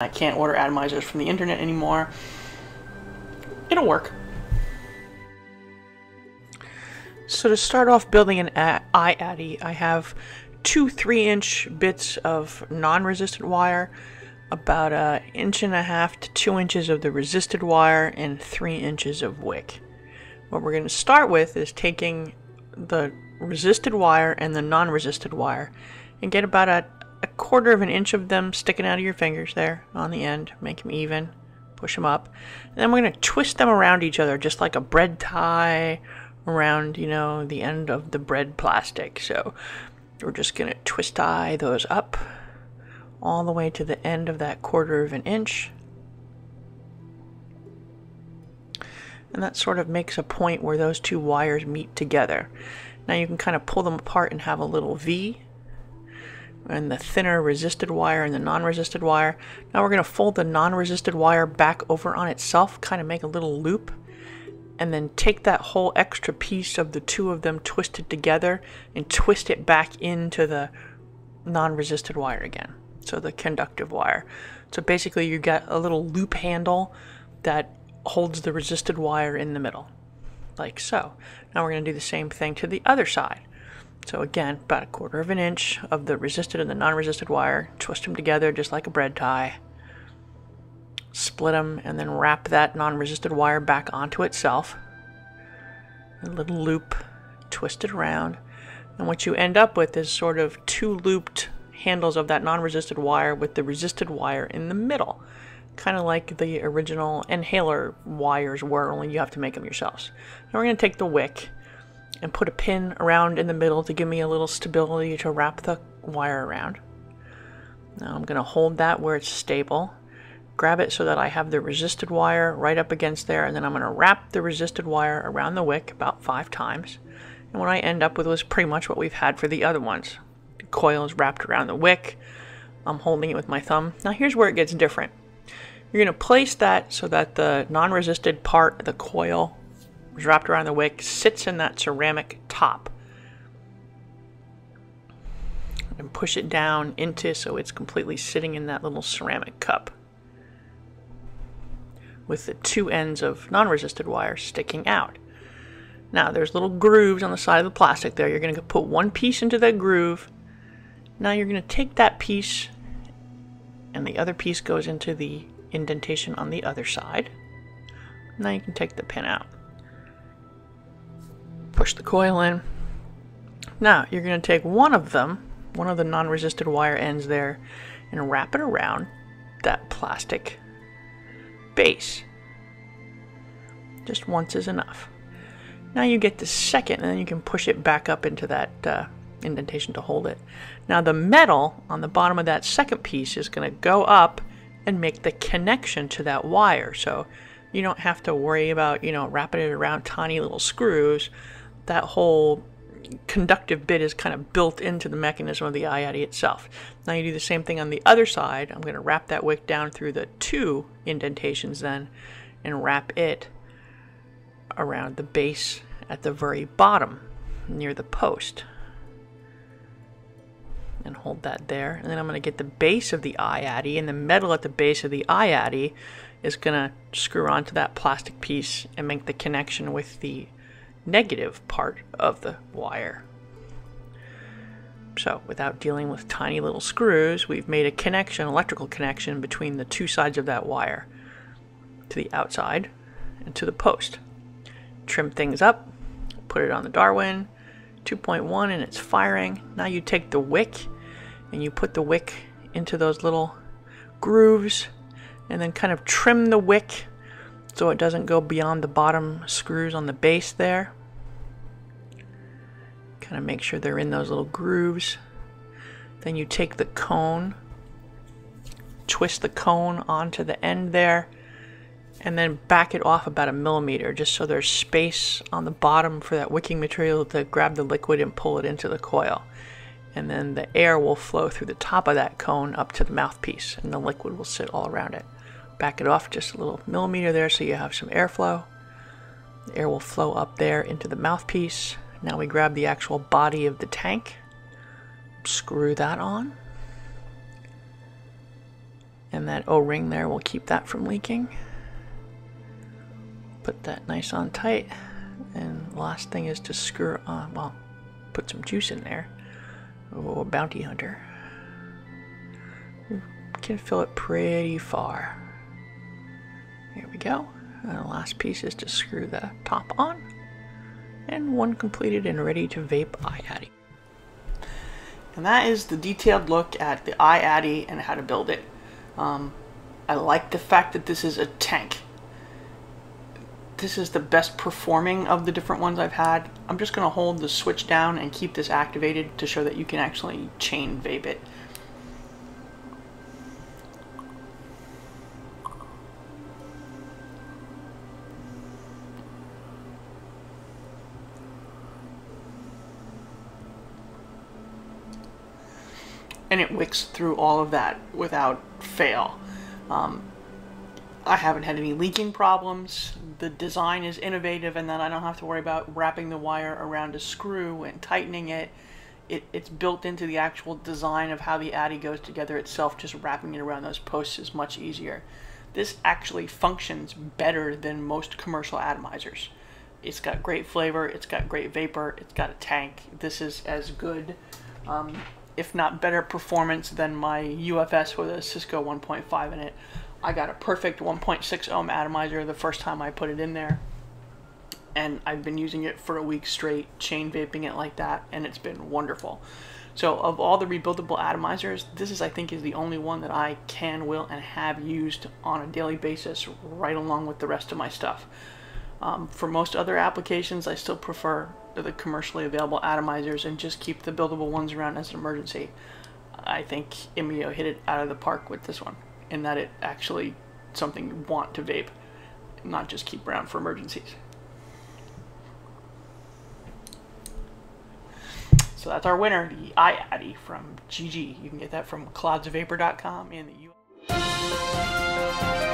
I can't order atomizers from the internet anymore. It'll work. So to start off building an iAddy, I have two 3-inch bits of non-resisted wire, about 1.5 to 2 inches of the resisted wire, and 3 inches of wick. What we're going to start with is taking the resisted wire and the non-resisted wire and get about a 1/4 inch of them sticking out of your fingers there on the end. Make them even, push them up, and then we're going to twist them around each other just like a bread tie around, you know, the end of the bread plastic. So we're just going to twist tie those up all the way to the end of that 1/4 inch, and that sort of makes a point where those two wires meet together. Now you can kind of pull them apart and have a little V, and the thinner resisted wire and the non-resisted wire. Now we're going to fold the non-resisted wire back over on itself, kind of make a little loop, and then take that whole extra piece of the two of them twisted together and twist it back into the non-resisted wire again, so the conductive wire. So basically you get a little loop handle that holds the resisted wire in the middle, like so. Now we're going to do the same thing to the other side. So again, about 1/4 inch of the resisted and the non-resisted wire, twist them together just like a bread tie, split them, and then wrap that non-resisted wire back onto itself. A little loop, twist it around, and what you end up with is sort of two looped handles of that non-resisted wire with the resisted wire in the middle, kind of like the original inhaler wires were, only you have to make them yourselves. Now we're going to take the wick and put a pin around in the middle to give me a little stability to wrap the wire around. Now I'm going to hold that where it's stable, grab it so that I have the resisted wire right up against there, and then I'm going to wrap the resisted wire around the wick about 5 times. And what I end up with was pretty much what we've had for the other ones. The coil is wrapped around the wick. I'm holding it with my thumb. Now here's where it gets different. You're going to place that so that the non-resisted part of the coil is wrapped around the wick, sits in that ceramic top, and push it down into so it's completely sitting in that little ceramic cup with the two ends of non-resisted wire sticking out. Now there's little grooves on the side of the plastic there. You're going to put one piece into that groove. Now you're going to take that piece and the other piece goes into the indentation on the other side. Now you can take the pin out. Push the coil in. Now you're going to take one of the non-resisted wire ends there and wrap it around that plastic base. Just once is enough. Now you get the second, and then you can push it back up into that indentation to hold it. Now the metal on the bottom of that second piece is going to go up and make the connection to that wire, so you don't have to worry about, you know, wrapping it around tiny little screws. That whole conductive bit is kind of built into the mechanism of the iAddy itself. Now you do the same thing on the other side. I'm going to wrap that wick down through the 2 indentations then and wrap it around the base at the very bottom near the post. And hold that there. And then I'm going to get the base of the iAddy, and the metal at the base of the iAddy is going to screw onto that plastic piece and make the connection with the negative part of the wire. So without dealing with tiny little screws, we've made a connection, electrical connection, between the two sides of that wire to the outside and to the post. Trim things up, put it on the Darwin 2.1, and it's firing. Now you take the wick and you put the wick into those little grooves and then kind of trim the wick so it doesn't go beyond the bottom screws on the base there. Kind of make sure they're in those little grooves. Then you take the cone, twist the cone onto the end there, and then back it off about 1 millimeter just so there's space on the bottom for that wicking material to grab the liquid and pull it into the coil. And then the air will flow through the top of that cone up to the mouthpiece, and the liquid will sit all around it. Back it off just a little millimeter there so you have some airflow. The air will flow up there into the mouthpiece. Now we grab the actual body of the tank, screw that on, And that O-ring there will keep that from leaking. Put that nice on tight. And last thing is to screw on, well, put some juice in there. Oh, a bounty hunter. You can fill it pretty far. Here we go. And the last piece is to screw the top on. And one completed and ready to vape iAddy. And that is the detailed look at the iAddy and how to build it. I like the fact that this is a tank. This is the best performing of the different ones I've had. I'm just going to hold the switch down and keep this activated to show that you can actually chain vape it. And it wicks through all of that without fail. I haven't had any leaking problems. The design is innovative, and then I don't have to worry about wrapping the wire around a screw and tightening it. It's built into the actual design of how the Addy goes together itself. Just wrapping it around those posts is much easier. This actually functions better than most commercial atomizers. It's got great flavor, it's got great vapor, it's got a tank. This is as good, if not better performance than my UFS with a Cisco 1.5 in it. I got a perfect 1.6 ohm atomizer the first time I put it in there, and I've been using it for a week straight, chain vaping it like that, and it's been wonderful. So of all the rebuildable atomizers, this is, I think, is the only one that I can, will, and have used on a daily basis right along with the rest of my stuff. For most other applications, I still prefer the commercially available atomizers and just keep the buildable ones around as an emergency. I think Imio hit it out of the park with this one, in that it actually something you want to vape, not just keep around for emergencies. So that's our winner, the iAddy from GG. You can get that from cloudsofvapor.com in the US.